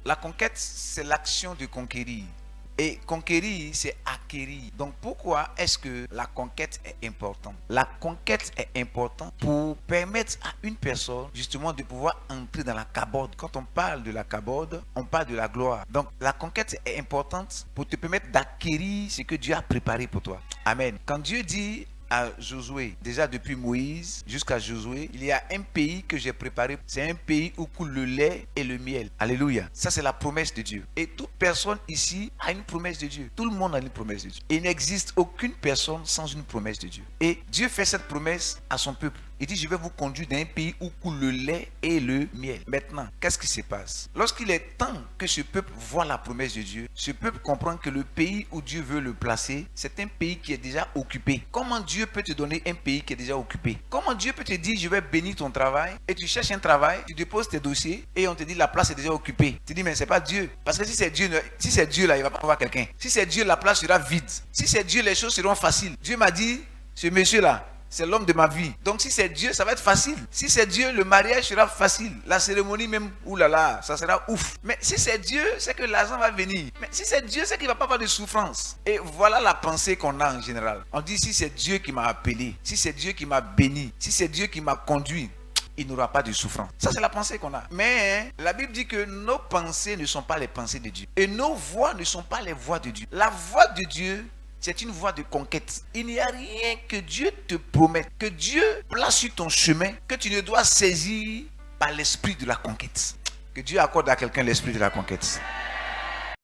La conquête, c'est l'action de conquérir. Et conquérir, c'est acquérir. Donc pourquoi est-ce que la conquête est importante? La conquête est importante pour permettre à une personne justement de pouvoir entrer dans la cabode. Quand on parle de la cabode, on parle de la gloire. Donc la conquête est importante pour te permettre d'acquérir ce que Dieu a préparé pour toi. Amen. Quand Dieu dit à Josué, déjà depuis Moïse jusqu'à Josué, il y a un pays que j'ai préparé. C'est un pays où coule le lait et le miel. Alléluia. Ça, c'est la promesse de Dieu. Et toute personne ici a une promesse de Dieu. Tout le monde a une promesse de Dieu. Il n'existe aucune personne sans une promesse de Dieu. Et Dieu fait cette promesse à son peuple. Il dit, je vais vous conduire dans un pays où coule le lait et le miel. Maintenant, qu'est-ce qui se passe? Lorsqu'il est temps que ce peuple voit la promesse de Dieu, ce peuple comprend que le pays où Dieu veut le placer, c'est un pays qui est déjà occupé. Comment Dieu peut te donner un pays qui est déjà occupé? Comment Dieu peut te dire, je vais bénir ton travail, et tu cherches un travail, tu déposes tes dossiers, et on te dit, la place est déjà occupée. Tu dis, mais c'est pas Dieu. Parce que si c'est Dieu là, il va pas avoir quelqu'un. Si c'est Dieu, la place sera vide. Si c'est Dieu, les choses seront faciles. Dieu m'a dit, ce monsieur là, c'est l'homme de ma vie. Donc si c'est Dieu, ça va être facile. Si c'est Dieu, le mariage sera facile. La cérémonie même, oulala, ça sera ouf. Mais si c'est Dieu, c'est que l'argent va venir. Mais si c'est Dieu, c'est qu'il ne va pas avoir de souffrance. Et voilà la pensée qu'on a en général. On dit si c'est Dieu qui m'a appelé, si c'est Dieu qui m'a béni, si c'est Dieu qui m'a conduit, il n'aura pas de souffrance. Ça, c'est la pensée qu'on a. Mais la Bible dit que nos pensées ne sont pas les pensées de Dieu. Et nos voix ne sont pas les voix de Dieu. La voix de Dieu, c'est une voie de conquête. Il n'y a rien que Dieu te promette, que Dieu place sur ton chemin, que tu ne dois saisir par l'esprit de la conquête. Que Dieu accorde à quelqu'un l'esprit de la conquête.